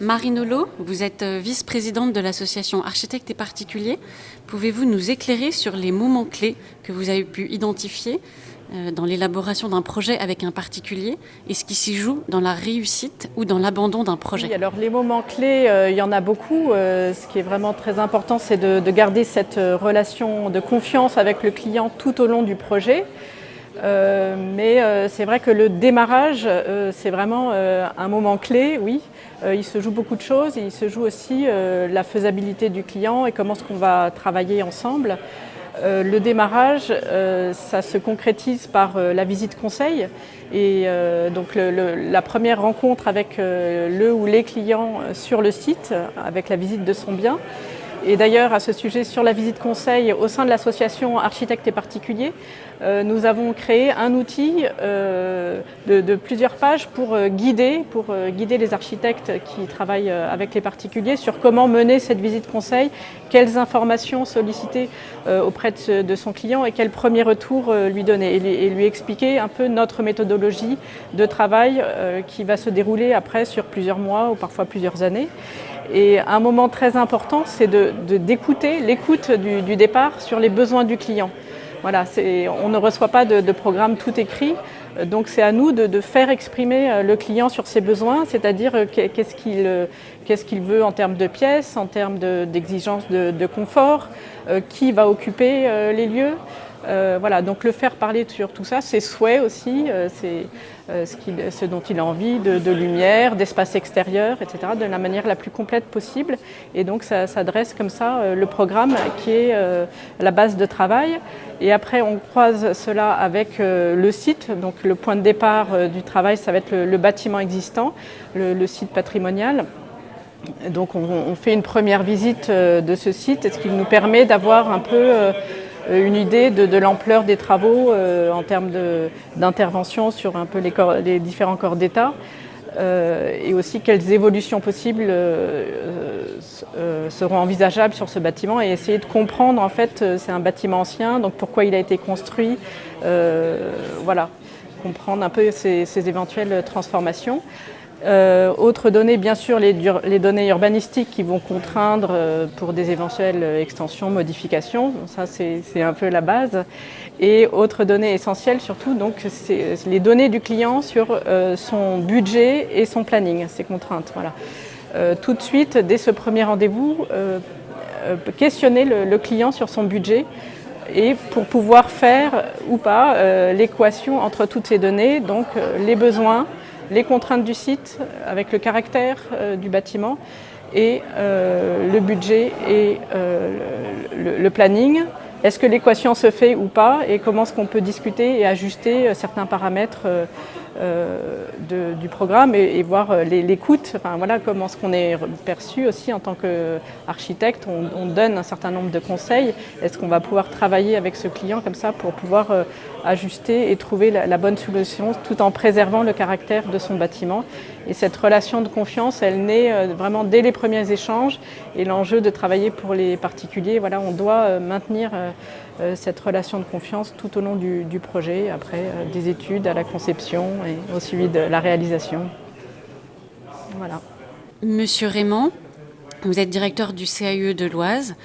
Marine Holleau, vous êtes vice-présidente de l'association Architectes et Particuliers. Pouvez-vous nous éclairer sur les moments clés que vous avez pu identifier dans l'élaboration d'un projet avec un particulier et ce qui s'y joue dans la réussite ou dans l'abandon d'un projet? Oui, alors les moments clés, il y en a beaucoup. Ce qui est vraiment très important, c'est de garder cette relation de confiance avec le client tout au long du projet. Mais c'est vrai que le démarrage, c'est vraiment un moment clé, oui. Il se joue beaucoup de choses, il se joue aussi la faisabilité du client et comment est-ce qu'on va travailler ensemble. Le démarrage, ça se concrétise par la visite conseil et donc la première rencontre avec le ou les clients sur le site, avec la visite de son bien. Et d'ailleurs, à ce sujet, sur la visite conseil, au sein de l'association Architectes et Particuliers, nous avons créé un outil de plusieurs pages pour guider les architectes qui travaillent avec les particuliers sur comment mener cette visite conseil, quelles informations solliciter auprès de son client et quel premier retour lui donner et lui expliquer un peu notre méthodologie de travail qui va se dérouler après sur plusieurs mois ou parfois plusieurs années. Et un moment très important, c'est d'écouter l'écoute du départ sur les besoins du client. Voilà, on ne reçoit pas de programme tout écrit, donc c'est à nous de faire exprimer le client sur ses besoins, c'est-à-dire qu'est-ce qu'il veut en termes de pièces, en termes d'exigences de confort, qui va occuper les lieux. Voilà, donc le faire parler sur tout ça, ses souhaits aussi, c'est ce dont il a envie, de lumière, d'espace extérieur, etc., de la manière la plus complète possible. Et donc ça dresse comme ça le programme qui est la base de travail. Et après, on croise cela avec le site. Donc le point de départ du travail, ça va être le bâtiment existant, le site patrimonial. Donc on fait une première visite de ce site, ce qui nous permet d'avoir un peu une idée de l'ampleur des travaux en termes d'intervention sur un peu les différents corps d'État et aussi quelles évolutions possibles seront envisageables sur ce bâtiment et essayer de comprendre, en fait, c'est un bâtiment ancien, donc pourquoi il a été construit, voilà, comprendre un peu ces éventuelles transformations. Autres données, bien sûr, les données urbanistiques qui vont contraindre pour des éventuelles extensions, modifications. Ça, c'est un peu la base. Et autres données essentielles, surtout, donc, c'est les données du client sur son budget et son planning, ses contraintes. Voilà. Tout de suite, dès ce premier rendez-vous, questionner le client sur son budget et pour pouvoir faire ou pas l'équation entre toutes ces données, donc les besoins, les contraintes du site avec le caractère du bâtiment et le budget et le planning. Est-ce que l'équation se fait ou pas et comment est-ce qu'on peut discuter et ajuster certains paramètres du programme et voir les coûts, enfin, voilà, comment est-ce qu'on est perçu aussi en tant qu'architecte, on donne un certain nombre de conseils, est-ce qu'on va pouvoir travailler avec ce client comme ça pour pouvoir ajuster et trouver la bonne solution tout en préservant le caractère de son bâtiment. Et cette relation de confiance, elle naît vraiment dès les premiers échanges et l'enjeu de travailler pour les particuliers, voilà, on doit maintenir cette relation de confiance tout au long du projet, après des études à la conception et au suivi de la réalisation. Voilà. Monsieur Raymond, vous êtes directeur du CAUE de l'Oise.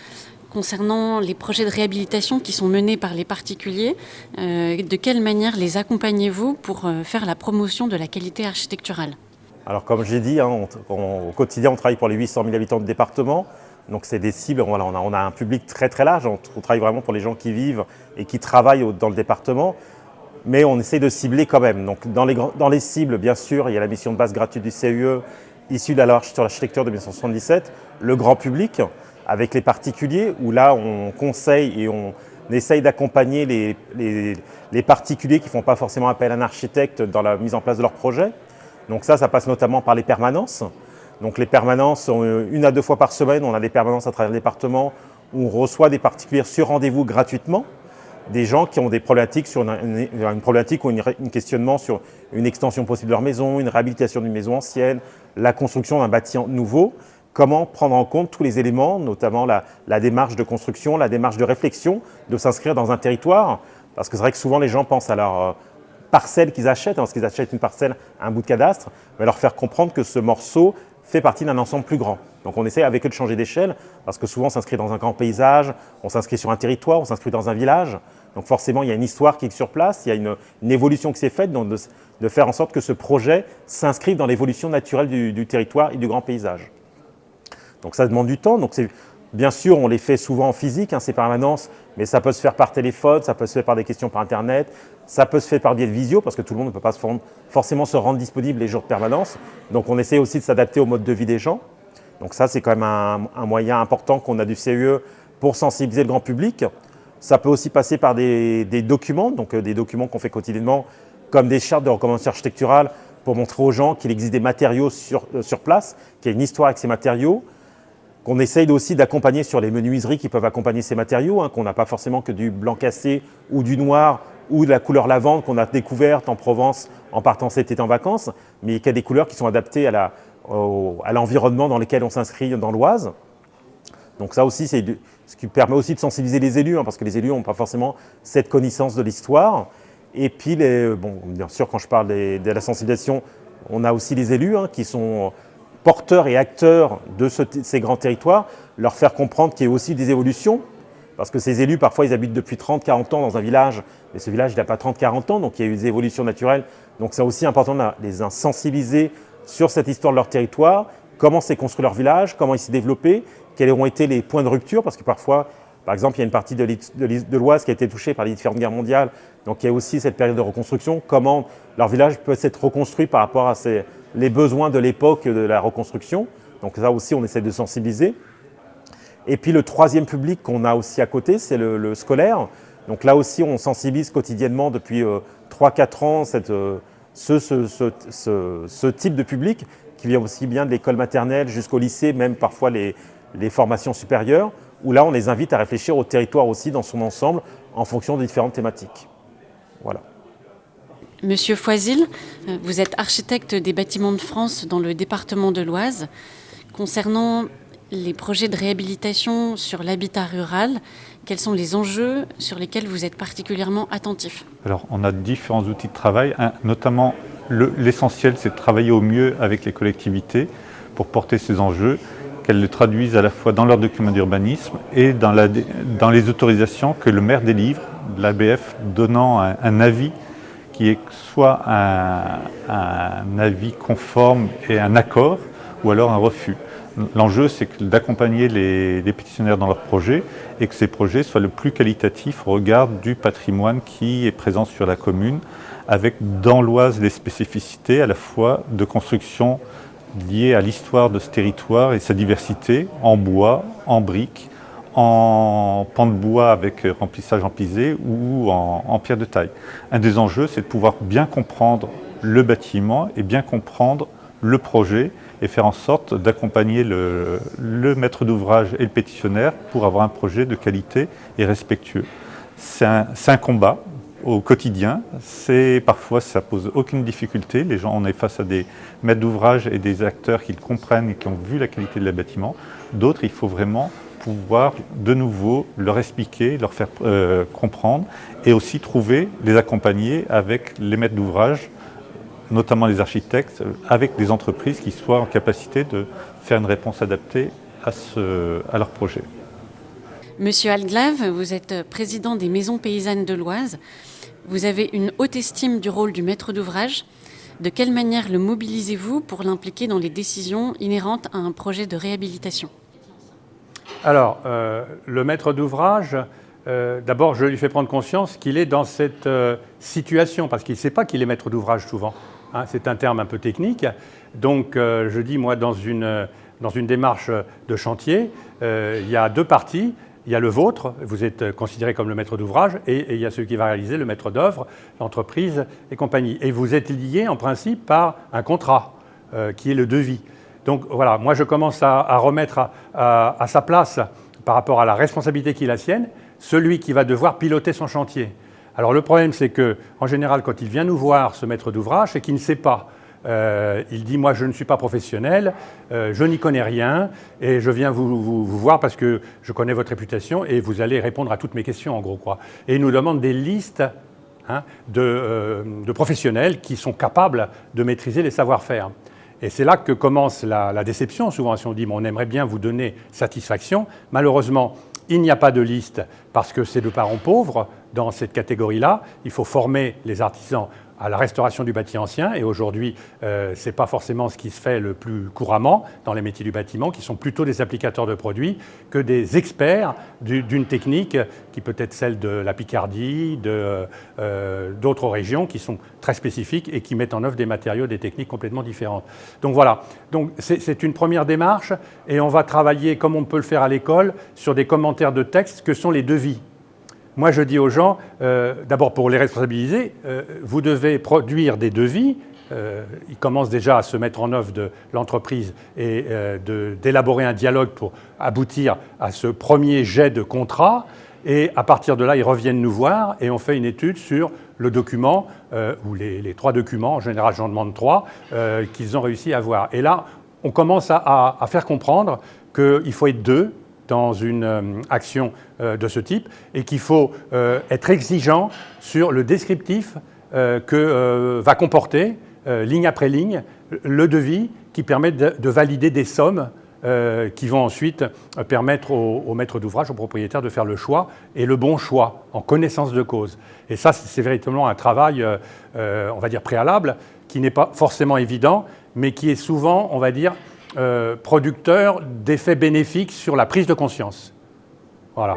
Concernant les projets de réhabilitation qui sont menés par les particuliers, de quelle manière les accompagnez-vous pour faire la promotion de la qualité architecturale? Alors comme j'ai dit, au quotidien on travaille pour les 800 000 habitants du département. Donc c'est des cibles, voilà, on a un public très très large, on travaille vraiment pour les gens qui vivent et qui travaillent dans le département, mais on essaie de cibler quand même. Donc dans les cibles, bien sûr, il y a la mission de base gratuite du CAUE, issue de la loi sur l'architecture de 1977, le grand public, avec les particuliers, où là on conseille et on essaye d'accompagner les particuliers qui ne font pas forcément appel à un architecte dans la mise en place de leur projet. Donc ça passe notamment par les permanences. Donc les permanences, 1 à 2 fois par semaine, on a des permanences à travers le département où on reçoit des particuliers sur rendez-vous gratuitement, des gens qui ont des problématiques sur une problématique ou un questionnement sur une extension possible de leur maison, une réhabilitation d'une maison ancienne, la construction d'un bâtiment nouveau, comment prendre en compte tous les éléments, notamment la démarche de construction, la démarche de réflexion, de s'inscrire dans un territoire, parce que c'est vrai que souvent les gens pensent à leur parcelle qu'ils achètent, parce qu'ils achètent une parcelle, un bout de cadastre, mais leur faire comprendre que ce morceau fait partie d'un ensemble plus grand. Donc on essaie avec eux de changer d'échelle, parce que souvent on s'inscrit dans un grand paysage, on s'inscrit sur un territoire, on s'inscrit dans un village. Donc forcément, il y a une histoire qui est sur place, il y a une évolution qui s'est faite, donc de faire en sorte que ce projet s'inscrive dans l'évolution naturelle du territoire et du grand paysage. Donc ça demande du temps. Donc bien sûr, on les fait souvent en physique, ces permanences, mais ça peut se faire par téléphone, ça peut se faire par des questions par Internet, ça peut se faire par biais de visio, parce que tout le monde ne peut pas forcément se rendre disponible les jours de permanence. Donc on essaie aussi de s'adapter au mode de vie des gens. Donc ça, c'est quand même un moyen important qu'on a du CEE pour sensibiliser le grand public. Ça peut aussi passer par des documents, donc des documents qu'on fait quotidiennement, comme des chartes de recommandation architecturale pour montrer aux gens qu'il existe des matériaux sur place, qu'il y a une histoire avec ces matériaux, qu'on essaye aussi d'accompagner sur les menuiseries qui peuvent accompagner ces matériaux, qu'on n'a pas forcément que du blanc cassé ou du noir ou de la couleur lavande qu'on a découverte en Provence en partant cet été en vacances, mais qu'il y a des couleurs qui sont adaptées à l'environnement dans lequel on s'inscrit dans l'Oise. Donc ça aussi, c'est ce qui permet aussi de sensibiliser les élus, parce que les élus n'ont pas forcément cette connaissance de l'histoire. Et puis, bien sûr, quand je parle de la sensibilisation, on a aussi les élus qui sont porteurs et acteurs de ces grands territoires, leur faire comprendre qu'il y a aussi des évolutions, parce que ces élus, parfois, ils habitent depuis 30-40 ans dans un village, mais ce village, il n'a pas 30-40 ans, donc il y a eu des évolutions naturelles. Donc c'est aussi important de les sensibiliser sur cette histoire de leur territoire, comment s'est construit leur village, comment il s'est développé, quels ont été les points de rupture, parce que parfois, par exemple, il y a une partie de l'Oise qui a été touchée par les différentes guerres mondiales, donc il y a aussi cette période de reconstruction, comment leur village peut s'être reconstruit par rapport à les besoins de l'époque de la reconstruction. Donc ça aussi, on essaie de sensibiliser. Et puis le troisième public qu'on a aussi à côté, c'est le scolaire. Donc là aussi, on sensibilise quotidiennement depuis 3-4 ans ce type de public qui vient aussi bien de l'école maternelle jusqu'au lycée, même parfois les formations supérieures, où là, on les invite à réfléchir au territoire aussi dans son ensemble en fonction des différentes thématiques. Voilà. Monsieur Foisil, vous êtes architecte des Bâtiments de France dans le département de l'Oise. Concernant les projets de réhabilitation sur l'habitat rural, quels sont les enjeux sur lesquels vous êtes particulièrement attentif? Alors, on a différents outils de travail, notamment l'essentiel, c'est de travailler au mieux avec les collectivités pour porter ces enjeux, qu'elles le traduisent à la fois dans leurs documents d'urbanisme et dans les autorisations que le maire délivre, l'ABF donnant un avis qui est soit un avis conforme et un accord, ou alors un refus. L'enjeu, c'est d'accompagner les pétitionnaires dans leurs projets et que ces projets soient le plus qualitatifs au regard du patrimoine qui est présent sur la commune, avec dans l'Oise les spécificités à la fois de construction liées à l'histoire de ce territoire et sa diversité en bois, en briques, en pan de bois avec remplissage en pisé ou en pierre de taille. Un des enjeux, c'est de pouvoir bien comprendre le bâtiment et bien comprendre le projet et faire en sorte d'accompagner le maître d'ouvrage et le pétitionnaire pour avoir un projet de qualité et respectueux. C'est un combat au quotidien, parfois ça pose aucune difficulté, on est face à des maîtres d'ouvrage et des acteurs qui le comprennent et qui ont vu la qualité de le bâtiment. D'autres, il faut vraiment pouvoir de nouveau leur expliquer, leur faire comprendre et aussi les accompagner avec les maîtres d'ouvrage, notamment les architectes, avec des entreprises qui soient en capacité de faire une réponse adaptée à leur projet. Monsieur Alglave, vous êtes président des Maisons Paysannes de l'Oise. Vous avez une haute estime du rôle du maître d'ouvrage. De quelle manière le mobilisez-vous pour l'impliquer dans les décisions inhérentes à un projet de réhabilitation? Alors, le maître d'ouvrage, d'abord, je lui fais prendre conscience qu'il est dans cette situation, parce qu'il ne sait pas qu'il est maître d'ouvrage souvent. C'est un terme un peu technique. Donc, je dis, moi, dans une démarche de chantier, il y a deux parties. Il y a le vôtre, vous êtes considéré comme le maître d'ouvrage, et il y a celui qui va réaliser, le maître d'œuvre, l'entreprise et compagnie. Et vous êtes liés en principe par un contrat, qui est le devis. Donc voilà, moi je commence à remettre à sa place, par rapport à la responsabilité qui est la sienne, celui qui va devoir piloter son chantier. Alors le problème, c'est qu'en général, quand il vient nous voir, ce maître d'ouvrage, c'est qu'il ne sait pas. Il dit, moi je ne suis pas professionnel, je n'y connais rien et je viens vous voir parce que je connais votre réputation et vous allez répondre à toutes mes questions en gros, quoi. Et il nous demande des listes de professionnels qui sont capables de maîtriser les savoir-faire. Et c'est là que commence la déception. Souvent, si on dit on aimerait bien vous donner satisfaction, malheureusement, il n'y a pas de liste parce que c'est de parents pauvres dans cette catégorie-là. Il faut former les artisans à la restauration du bâti ancien. Et aujourd'hui, ce n'est pas forcément ce qui se fait le plus couramment dans les métiers du bâtiment, qui sont plutôt des applicateurs de produits que des experts d'une technique qui peut être celle de la Picardie, d'autres régions qui sont très spécifiques et qui mettent en œuvre des matériaux, des techniques complètement différentes. Donc voilà, donc c'est une première démarche et on va travailler, comme on peut le faire à l'école, sur des commentaires de texte que sont les devis. Moi, je dis aux gens, d'abord pour les responsabiliser, vous devez produire des devis. Ils commencent déjà à se mettre en œuvre de l'entreprise et d'élaborer un dialogue pour aboutir à ce premier jet de contrat. Et à partir de là, ils reviennent nous voir et on fait une étude sur le document, ou les 3 documents, en général j'en demande 3, qu'ils ont réussi à avoir. Et là, on commence à faire comprendre qu'il faut être 2 dans une action de ce type et qu'il faut être exigeant sur le descriptif que va comporter, ligne après ligne, le devis qui permet de valider des sommes qui vont ensuite permettre au maître d'ouvrage, au propriétaire de faire le choix et le bon choix en connaissance de cause. Et ça, c'est véritablement un travail, on va dire, préalable, qui n'est pas forcément évident, mais qui est souvent, on va dire, producteur d'effets bénéfiques sur la prise de conscience. Voilà.